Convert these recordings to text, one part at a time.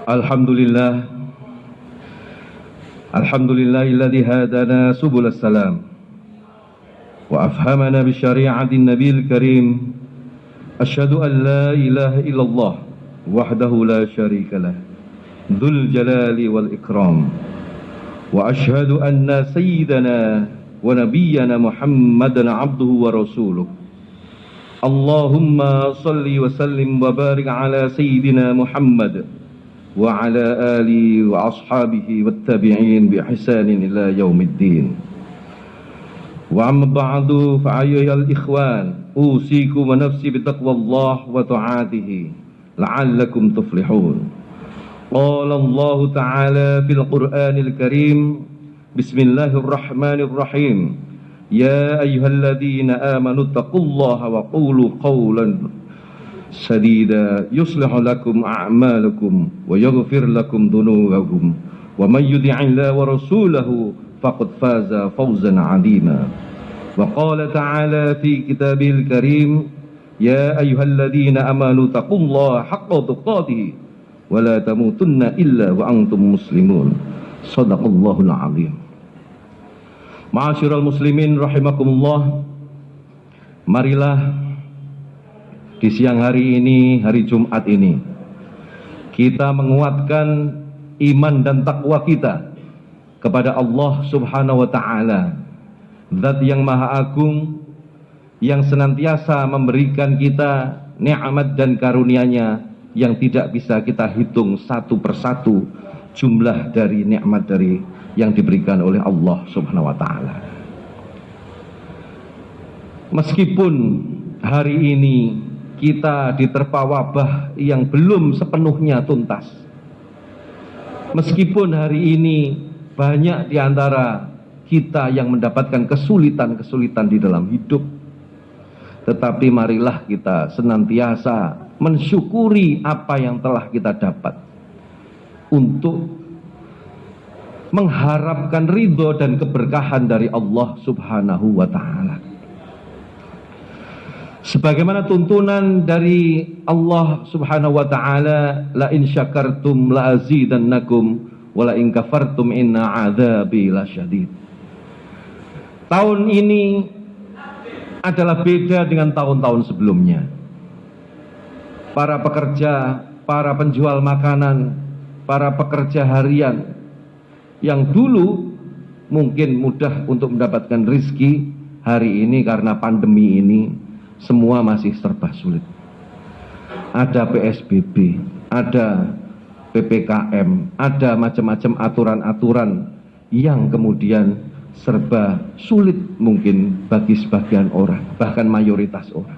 Alhamdulillah, alhamdulillahilladzi hadana subul salam wa afhamana bi syari'atin nabiyil karim. Asyhadu an la ilaha illallah wahdahu la syarikalah dzul jalali wal ikram, wa asyhadu anna sayyidana wa nabiyyana Muhammadan abduhu wa rasuluh. Allahumma salli wa sallim wa barik ala sayyidina Muhammad wa ala alihi wa ashabihi wattabi'in bi ihsanin ila yaumiddin. Wa amma ba'du, fa ayyuhal ikhwan, usikum wa nafsi bi taqwallah wa ta'atihi la'allakum tuflihun. Qala Allah ta'ala fil Qur'anil Karim, bismillahirrahmanirrahim, ya ayyuhalladzina amanu taqullaha wa qulu qawlan sadida yuslihu lakum a'malakum wa yaghfir lakum dhunubakum wa may yuti'illaha wa rasulahu faqad faza fawzan 'azima. Wa qala ta'ala fi kitabihil karim, ya ayyuhalladzina amanu taqullaha haqqa tuqatih wa la tamutunna illa wa antum muslimun. Shadaqallahul 'azim. Ma'asyiral muslimin rahimakumullah, marilah di siang hari ini, hari Jumat ini, kita menguatkan iman dan takwa kita kepada Allah Subhanahu wa Ta'ala, Zat yang Maha Agung, yang senantiasa memberikan kita nikmat dan karunia-Nya yang tidak bisa kita hitung satu persatu jumlah dari nikmat dari yang diberikan oleh Allah Subhanahu wa Ta'ala. Meskipun hari ini kita diterpa wabah yang belum sepenuhnya tuntas, meskipun hari ini banyak di antara kita yang mendapatkan kesulitan-kesulitan di dalam hidup, tetapi marilah kita senantiasa mensyukuri apa yang telah kita dapat untuk mengharapkan ridho dan keberkahan dari Allah Subhanahu wa Ta'ala. Sebagaimana tuntunan dari Allah Subhanahu wa Ta'ala, la in syakartum la azidannakum wa la in kafartum inna adzabi lasyadid. Tahun ini adalah beda dengan tahun-tahun sebelumnya. Para pekerja, para penjual makanan, para pekerja harian yang dulu mungkin mudah untuk mendapatkan rezeki, hari ini karena pandemi ini semua masih serba sulit. Ada PSBB, ada PPKM, ada macam-macam aturan-aturan yang kemudian serba sulit mungkin bagi sebagian orang, bahkan mayoritas orang.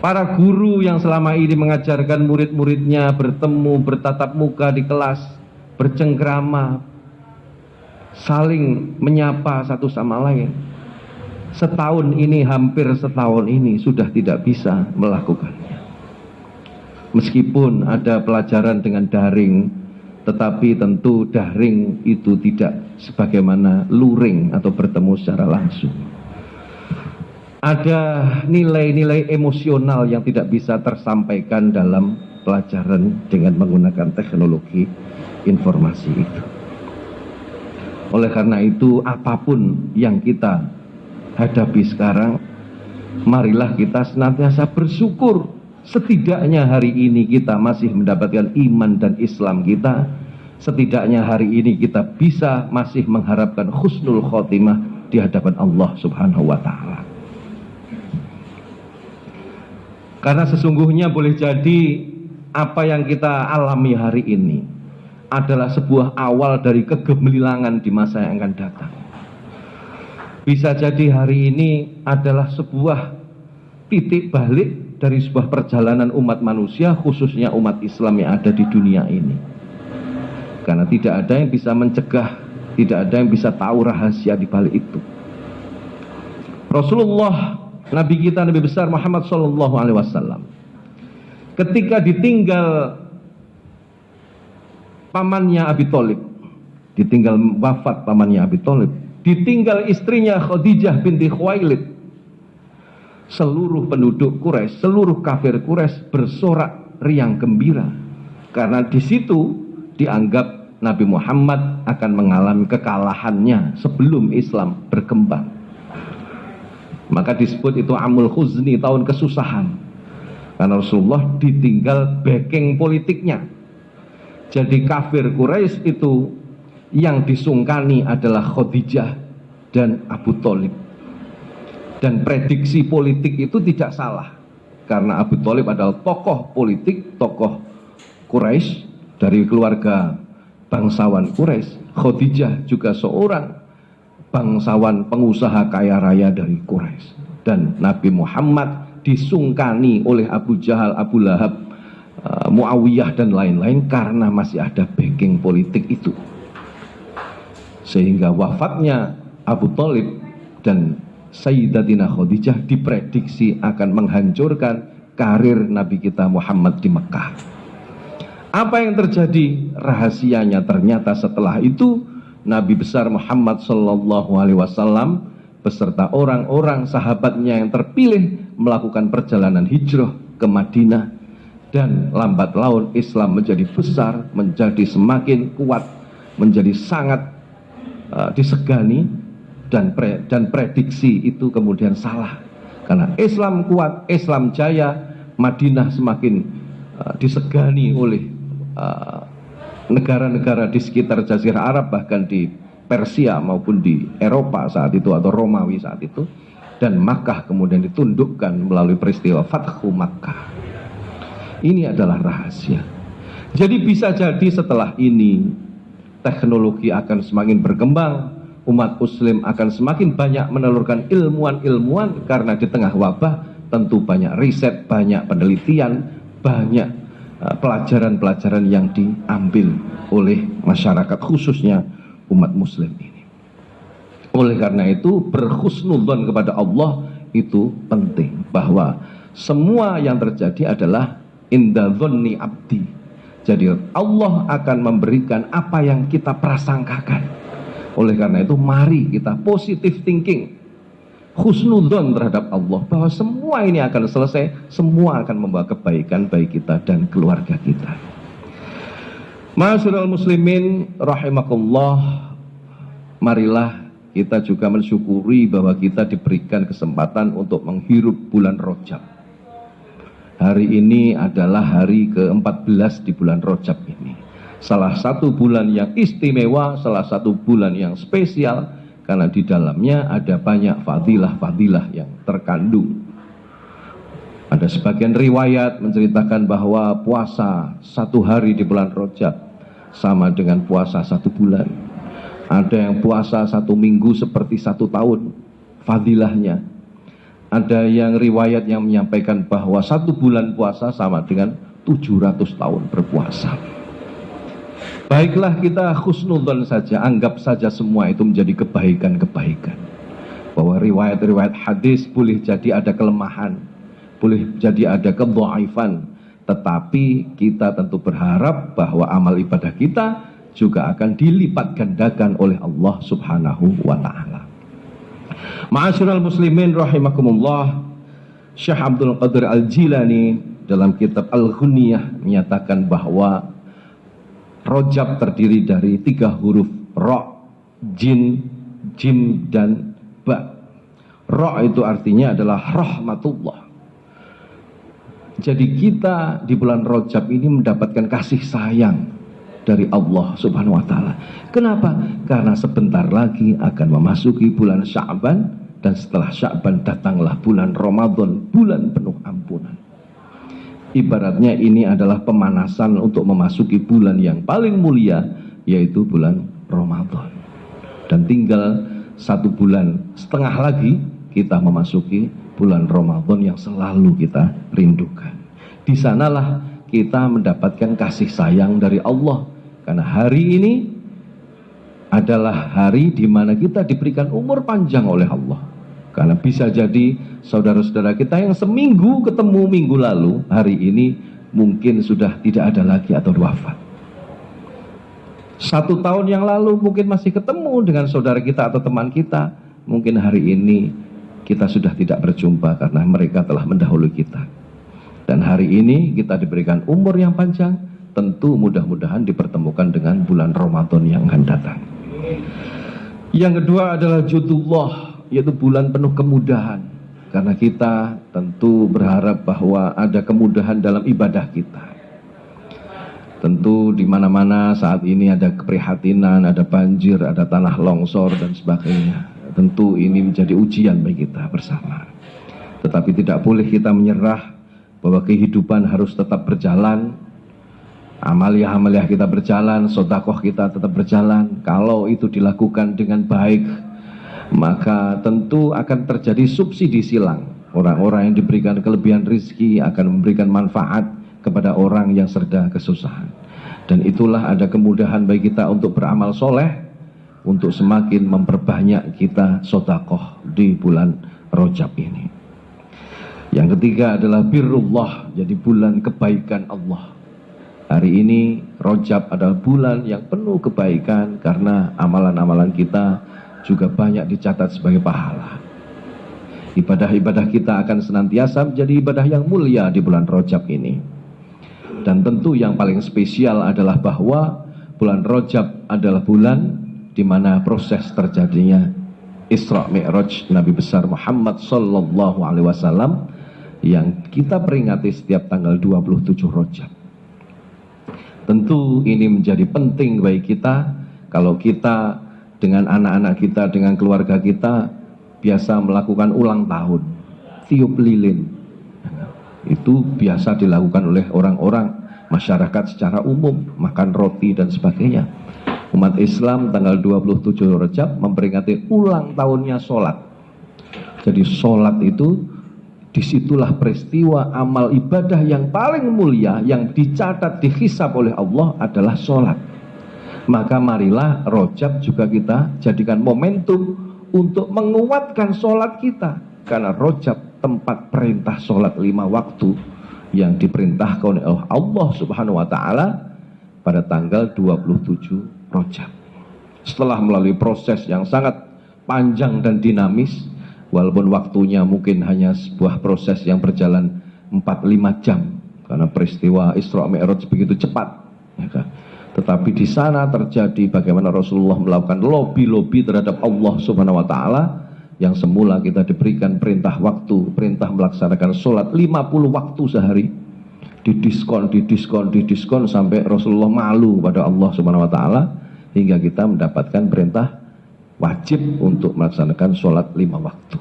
Para guru yang selama ini mengajarkan murid-muridnya bertemu, bertatap muka di kelas, bercengkrama, saling menyapa satu sama lain, setahun ini, hampir setahun ini sudah tidak bisa melakukannya. Meskipun ada pelajaran dengan daring, tetapi tentu daring itu tidak sebagaimana luring atau bertemu secara langsung. Ada nilai-nilai emosional yang tidak bisa tersampaikan dalam pelajaran dengan menggunakan teknologi informasi itu. Oleh karena itu, apapun yang kita hadapi sekarang, marilah kita senantiasa bersyukur. Setidaknya hari ini kita masih mendapatkan iman dan Islam kita. Setidaknya hari ini kita bisa masih mengharapkan husnul khotimah di hadapan Allah Subhanahu wa Ta'ala. Karena sesungguhnya boleh jadi apa yang kita alami hari ini adalah sebuah awal dari kegemilangan di masa yang akan datang. Bisa jadi hari ini adalah sebuah titik balik dari sebuah perjalanan umat manusia, khususnya umat Islam yang ada di dunia ini. Karena tidak ada yang bisa mencegah, tidak ada yang bisa tahu rahasia di balik itu. Rasulullah, Nabi kita, Nabi besar Muhammad SAW, ketika ditinggal pamannya Abi Thalib, ditinggal wafat pamannya Abi Thalib, ditinggal istrinya Khadijah binti Khuwailid, seluruh penduduk Quraisy, seluruh kafir Quraisy bersorak riang gembira karena di situ dianggap Nabi Muhammad akan mengalami kekalahannya sebelum Islam berkembang. Maka disebut itu amul khuzni, tahun kesusahan, karena Rasulullah ditinggal backing politiknya. Jadi kafir Quraisy itu yang disungkani adalah Khadijah dan Abu Thalib. Dan prediksi politik itu tidak salah, karena Abu Thalib adalah tokoh politik, tokoh Quraisy dari keluarga bangsawan Quraisy. Khadijah juga seorang bangsawan pengusaha kaya raya dari Quraisy. Dan Nabi Muhammad disungkani oleh Abu Jahal, Abu Lahab, Muawiyah dan lain-lain karena masih ada backing politik itu. Sehingga wafatnya Abu Thalib dan Sayyidatina Khadijah diprediksi akan menghancurkan karir Nabi kita Muhammad di Mekah. Apa yang terjadi? Rahasianya ternyata setelah itu Nabi besar Muhammad Sallallahu Alaihi Wasallam beserta orang-orang sahabatnya yang terpilih melakukan perjalanan hijrah ke Madinah, dan lambat laun Islam menjadi besar, menjadi semakin kuat, menjadi sangat disegani. Dan prediksi itu kemudian salah, karena Islam kuat, Islam jaya, Madinah semakin disegani oleh negara-negara di sekitar Jazirah Arab, bahkan di Persia maupun di Eropa saat itu atau Romawi saat itu, dan Makkah kemudian ditundukkan melalui peristiwa Fathu Makkah. Ini adalah rahasia. Jadi bisa jadi setelah ini teknologi akan semakin berkembang, umat muslim akan semakin banyak menelurkan ilmuwan-ilmuwan, karena di tengah wabah tentu banyak riset, banyak penelitian, banyak pelajaran-pelajaran yang diambil oleh masyarakat, khususnya umat muslim ini. Oleh karena itu berhusnudzon kepada Allah itu penting, bahwa semua yang terjadi adalah inda dzanni abdi. Jadi Allah akan memberikan apa yang kita prasangkakan. Oleh karena itu mari kita positive thinking, husnudzon terhadap Allah, bahwa semua ini akan selesai, semua akan membawa kebaikan bagi kita dan keluarga kita. Ma'asyiral muslimin rahimakumullah, marilah kita juga mensyukuri bahwa kita diberikan kesempatan untuk menghirup bulan Rajab. Hari ini adalah hari ke-14 di bulan Rajab ini. Salah satu bulan yang istimewa, salah satu bulan yang spesial, karena di dalamnya ada banyak fadilah-fadilah yang terkandung. Ada sebagian riwayat menceritakan bahwa puasa satu hari di bulan Rajab sama dengan puasa satu bulan. Ada yang puasa satu minggu seperti satu tahun fadilahnya. Ada yang riwayat yang menyampaikan bahwa satu bulan puasa sama dengan 700 tahun berpuasa. Baiklah, kita husnudzon saja, anggap saja semua itu menjadi kebaikan-kebaikan. Bahwa riwayat-riwayat hadis boleh jadi ada kelemahan, boleh jadi ada kedhaifan, tetapi kita tentu berharap bahwa amal ibadah kita juga akan dilipat gandakan oleh Allah Subhanahu wa taala. Ma'asyiral muslimin rahimakumullah, Syekh Abdul Qadir Al-Jilani dalam kitab Al-Ghunniyah menyatakan bahwa Rajab terdiri dari 3 huruf, Ra, Jin, Jim, dan Ba. Ra itu artinya adalah rahmatullah. Jadi kita di bulan Rajab ini mendapatkan kasih sayang dari Allah Subhanahu wa taala. Kenapa? Karena sebentar lagi akan memasuki bulan Sya'ban, dan setelah Sya'ban datanglah bulan Ramadan, bulan penuh ampunan. Ibaratnya ini adalah pemanasan untuk memasuki bulan yang paling mulia, yaitu bulan Ramadan. Dan tinggal 1 bulan setengah lagi kita memasuki bulan Ramadan yang selalu kita rindukan. Di sanalah kita mendapatkan kasih sayang dari Allah, karena hari ini adalah hari di mana kita diberikan umur panjang oleh Allah. Karena bisa jadi saudara-saudara kita yang seminggu ketemu minggu lalu, hari ini mungkin sudah tidak ada lagi atau wafat. 1 tahun yang lalu mungkin masih ketemu dengan saudara kita atau teman kita, mungkin hari ini kita sudah tidak berjumpa karena mereka telah mendahului kita. Dan hari ini kita diberikan umur yang panjang, tentu mudah-mudahan dipertemukan dengan bulan Ramadan yang akan datang. Yang kedua adalah judullah, yaitu bulan penuh kemudahan. Karena kita tentu berharap bahwa ada kemudahan dalam ibadah kita. Tentu di mana-mana saat ini ada keprihatinan, ada banjir, ada tanah longsor dan sebagainya. Tentu ini menjadi ujian bagi kita bersama. Tetapi tidak boleh kita menyerah, bahwa kehidupan harus tetap berjalan, amaliah-amaliah kita berjalan, sedekah kita tetap berjalan. Kalau itu dilakukan dengan baik, maka tentu akan terjadi subsidi silang. Orang-orang yang diberikan kelebihan rezeki akan memberikan manfaat kepada orang yang sedang kesusahan. Dan itulah ada kemudahan bagi kita untuk beramal soleh, untuk semakin memperbanyak kita sedekah di bulan Rajab ini. Yang ketiga adalah birrullah, jadi bulan kebaikan Allah. Hari ini Rajab adalah bulan yang penuh kebaikan karena amalan-amalan kita juga banyak dicatat sebagai pahala. Ibadah-ibadah kita akan senantiasa menjadi ibadah yang mulia di bulan Rajab ini. Dan tentu yang paling spesial adalah bahwa bulan Rajab adalah bulan di mana proses terjadinya Isra Mi'raj Nabi besar Muhammad sallallahu alaihi wasallam yang kita peringati setiap tanggal 27 Rajab. Tentu ini menjadi penting bagi kita kalau kita dengan anak-anak kita, dengan keluarga kita biasa melakukan ulang tahun, tiup lilin. Itu biasa dilakukan oleh orang-orang masyarakat secara umum, makan roti dan sebagainya. Umat Islam tanggal 27 Rajab memperingati ulang tahunnya sholat. Jadi sholat itu disitulah peristiwa amal ibadah yang paling mulia yang dicatat, dihisab oleh Allah adalah sholat. Maka marilah Rajab juga kita jadikan momentum untuk menguatkan sholat kita. Karena Rajab tempat perintah sholat 5 waktu yang diperintahkan oleh Allah Subhanahu wa Ta'ala pada tanggal 27 Rajab. Setelah melalui proses yang sangat panjang dan dinamis, walaupun waktunya mungkin hanya sebuah proses yang berjalan 4-5 jam karena peristiwa Isra Mi'raj begitu cepat, ya kan? Tetapi di sana terjadi bagaimana Rasulullah melakukan lobby terhadap Allah Subhanahu wa Ta'ala, yang semula kita diberikan perintah waktu, perintah melaksanakan sholat 50 waktu sehari, didiskon sampai Rasulullah malu pada Allah Subhanahu wa Ta'ala, hingga kita mendapatkan perintah wajib untuk melaksanakan sholat 5 waktu.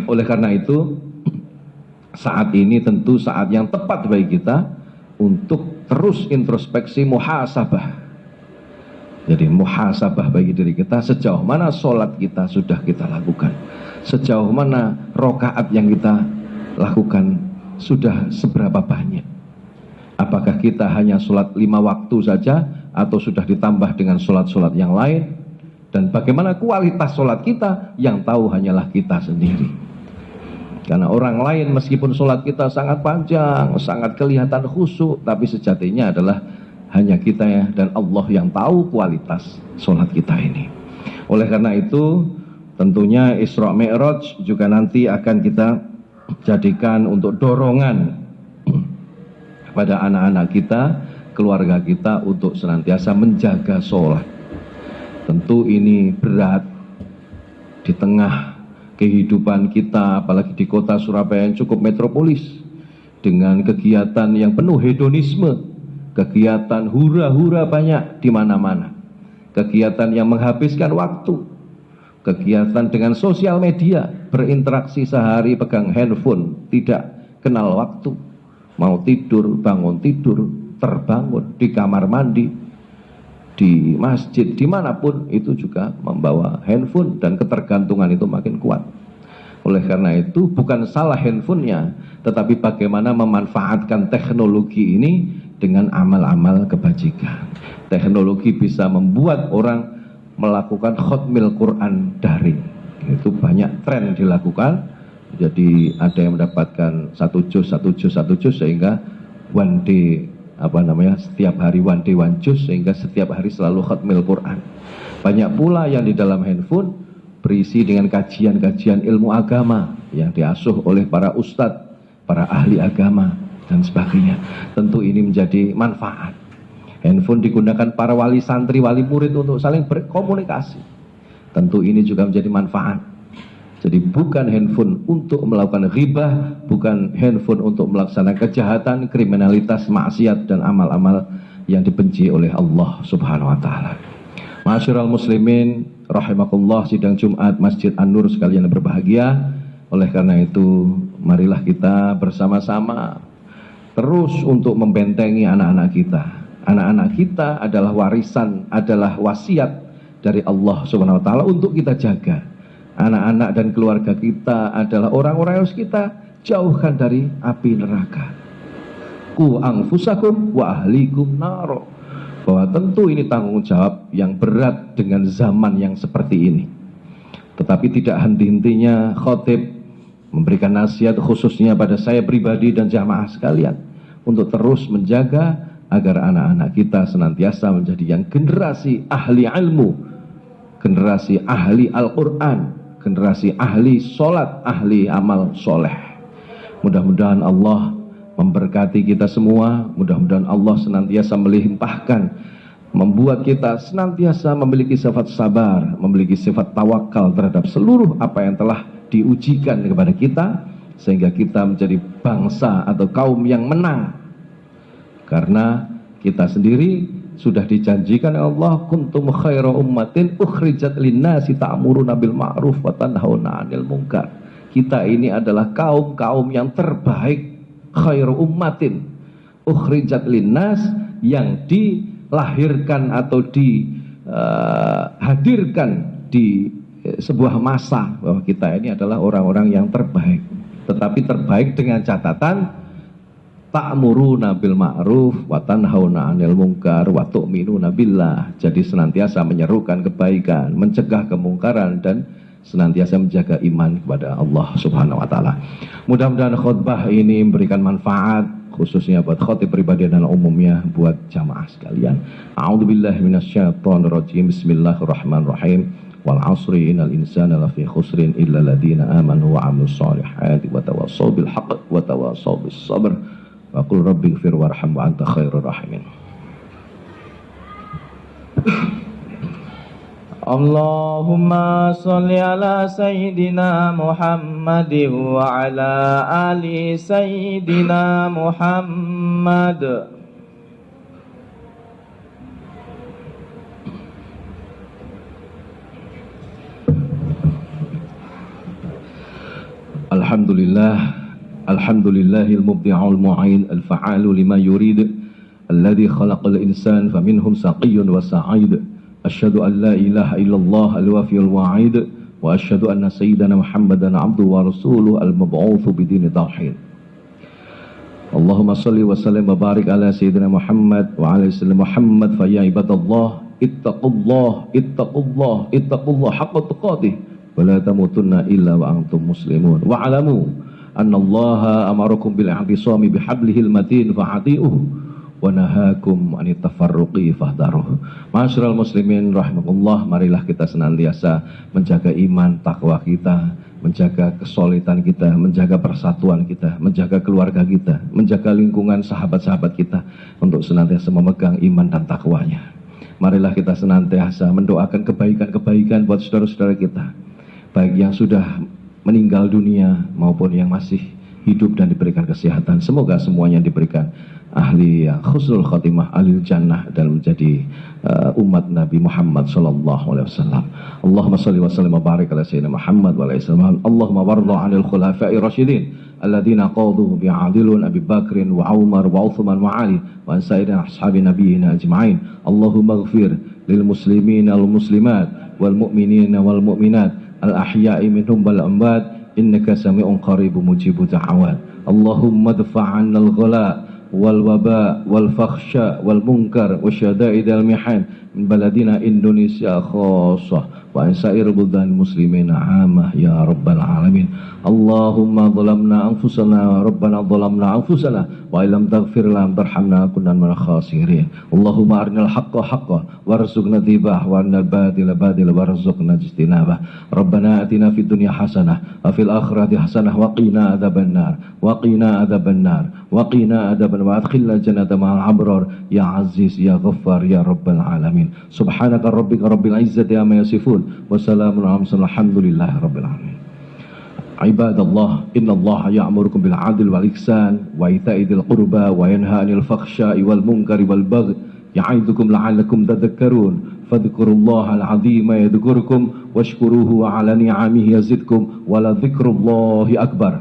Oleh karena itu, saat ini tentu saat yang tepat bagi kita untuk terus introspeksi muhasabah. Jadi muhasabah bagi diri kita, sejauh mana sholat kita sudah kita lakukan, sejauh mana rokaat yang kita lakukan sudah seberapa banyak. Apakah kita hanya sholat 5 waktu saja atau sudah ditambah dengan sholat-sholat yang lain? Dan bagaimana kualitas sholat kita, yang tahu hanyalah kita sendiri. Karena orang lain meskipun sholat kita sangat panjang, sangat kelihatan khusyuk, tapi sejatinya adalah hanya kita dan Allah yang tahu kualitas sholat kita ini. Oleh karena itu, tentunya Isra Mi'raj juga nanti akan kita jadikan untuk dorongan kepada anak-anak kita, keluarga kita untuk senantiasa menjaga sholat. Tentu ini berat di tengah kehidupan kita, apalagi di kota Surabaya yang cukup metropolis, dengan kegiatan yang penuh hedonisme, kegiatan hura-hura banyak di mana-mana, kegiatan yang menghabiskan waktu, kegiatan dengan sosial media, berinteraksi sehari pegang handphone, tidak kenal waktu, mau tidur, bangun tidur, terbangun, di kamar mandi, di masjid, dimanapun itu juga membawa handphone, dan ketergantungan itu makin kuat. Oleh karena itu bukan salah handphonenya, tetapi bagaimana memanfaatkan teknologi ini dengan amal-amal kebajikan. Teknologi bisa membuat orang melakukan khotmil Quran daring. Itu banyak tren dilakukan. Jadi ada yang mendapatkan 1 juz sehingga one day setiap hari one day one juz, sehingga setiap hari selalu khotmil Quran. Banyak pula yang di dalam handphone berisi dengan kajian-kajian ilmu agama yang diasuh oleh para ustadz, para ahli agama. dan sebagainya. Tentu ini menjadi manfaat. Handphone digunakan para wali santri, wali murid untuk saling berkomunikasi. Tentu ini juga menjadi manfaat. Jadi bukan handphone untuk melakukan ghibah, bukan handphone untuk melaksanakan kejahatan, kriminalitas, maksiat, dan amal-amal yang dibenci oleh Allah Subhanahu wa Ta'ala. Ma'asyiral muslimin rahimakumullah, sidang Jumat Masjid An-Nur sekalian yang berbahagia. Oleh karena itu, marilah kita bersama-sama terus untuk membentengi anak-anak kita. Anak-anak kita adalah warisan, adalah wasiat dari Allah Subhanahu wa Ta'ala untuk kita jaga. Anak-anak dan keluarga kita adalah orang-orang yang harus kita jauhkan dari api neraka. Qu anfusakum wa ahlikum naro. Bahwa tentu ini tanggung jawab yang berat dengan zaman yang seperti ini. Tetapi tidak henti-hentinya khotib memberikan nasihat khususnya pada saya pribadi dan jamaah sekalian untuk terus menjaga agar anak-anak kita senantiasa menjadi yang generasi ahli ilmu, generasi ahli Al-Quran, generasi ahli sholat, ahli amal soleh. Mudah-mudahan Allah memberkati kita semua. Mudah-mudahan Allah senantiasa melimpahkan, membuat kita senantiasa memiliki sifat sabar, memiliki sifat tawakal terhadap seluruh apa yang telah diujikan kepada kita, sehingga kita menjadi bangsa atau kaum yang menang. Karena kita sendiri sudah dijanjikan oleh Allah, kuntum khaira ummatin ukhrijat linnasi ta'muruna bil ma'ruf wa tanhauna 'anil munkar. Kita ini adalah kaum-kaum yang terbaik, khairu ummatin ukhrijat linnas, yang dilahirkan atau dihadirkan di sebuah masa bahwa kita ini adalah orang-orang yang terbaik. Tetapi terbaik dengan catatan ta'muruna bil ma'ruf wa tanhauna 'anil munkar wa tu'minuna billah. Jadi senantiasa menyerukan kebaikan, mencegah kemungkaran, dan senantiasa menjaga iman kepada Allah Subhanahu wa Ta'ala. Mudah-mudahan khutbah ini memberikan manfaat khususnya buat khotib pribadi dan umumnya buat jamaah sekalian. A'udzubillahi minasyaitonirrajim. Bismillahirrahmanirrahim. Wal 'asri innal insana lafi khusrin illa alladziina aamanu wa 'amilus shalihaati wa tawassaw bil haqq wa tawassaw bis sabr. Wa qul rabbighfir warham wa anta khairur rahimin. Allahumma sholli ala sayyidina Muhammadin wa ala ali sayyidina Muhammad. Alhamdulillah. Alhamdulillahil mubdi'ul mu'in al-fa'alu lima yurid alladhi khalaqal insan faminhum saqiyyun wa sa'id. Asyhadu an la ilaha illallah al-wafiyul wa'id wa asyhadu anna sayyidana Muhammadan 'abduhu wa rasuluhu al-mab'utsu bidini tauhid. Allahumma shalli wa sallim wa barik ala sayyidina Muhammad wa ala sayyidina Muhammad. Fa ya ibadallah ittaqullah ittaqullah ittaqullah haqqa tuqatih wa la tamutunna illa wa antum muslimun. Wa alamu anna Allah amarakum bil i'tisami bihablihil matin fa'ati'uhu wa nahakum anit tafarruqi fahdharuh. Ma'asyiral muslimin rahimakumullah, marilah kita senantiasa menjaga iman takwa kita, menjaga kesulitan kita, menjaga persatuan kita, menjaga keluarga kita, menjaga lingkungan sahabat-sahabat kita untuk senantiasa memegang iman dan takwanya. Marilah kita senantiasa mendoakan kebaikan-kebaikan buat saudara-saudara kita, baik yang sudah meninggal dunia maupun yang masih hidup dan diberikan kesehatan. Semoga semuanya diberikan ahli husnul khatimah, ahli jannah, dan menjadi umat Nabi Muhammad sallallahu alaihi wasallam. Allahumma shalli wa sallim wa barik ala sayyidina Muhammad wa ala alihi. Allahumma warḍa 'anil khulafa'ir rasyidin alladziina qadu bi'adilun Abi Bakrin wa Umar wa Uthman wa Ali wa an sayyidina ashabi nabiyyina ajma'in. Allahumma ighfir lil muslimina wal muslimat wal mu'minina wal mu'minat al-ahya'i minhum wal amwat innaka sami'un qaribun mujibud da'awat. Allahumma dfa' 'annal ghala wal waba wal fakhsha wal munkar wa syada'idal mihan min baladina Indonesia khassah wa an sa'iril buldan muslimina 'amah ya rabbal alamin. Allahumma zalamna anfusana rabbana zalamna anfusana wa illam taghfir lana tarhamna kunna minal khasirin. Allahumma arinal haqqa haqqan warzuqna tibah wa arinal batila batila warzuqna ijtinabah. Rabbana atina fid dunya hasanah wa fil akhirati hasanah wa qina adzabannar wa qina adzabannar وقنا عذاب النار وأدخلنا الجنة مع الأبرار يا عزيز يا غفار يا رب العالمين سبحانك ربك رب العزة عما يصفون وسلام على المرسلين الحمد لله رب العالمين عباد الله إن الله يأمركم بالعدل والإحسان وإيتاء ذي القربى وينهى عن الفحشاء والمنكر والبغي يعظكم لعلكم تذكرون فاذكروا الله العظيم يذكركم واشكروه على نعمه يزدكم ولذكر الله أكبر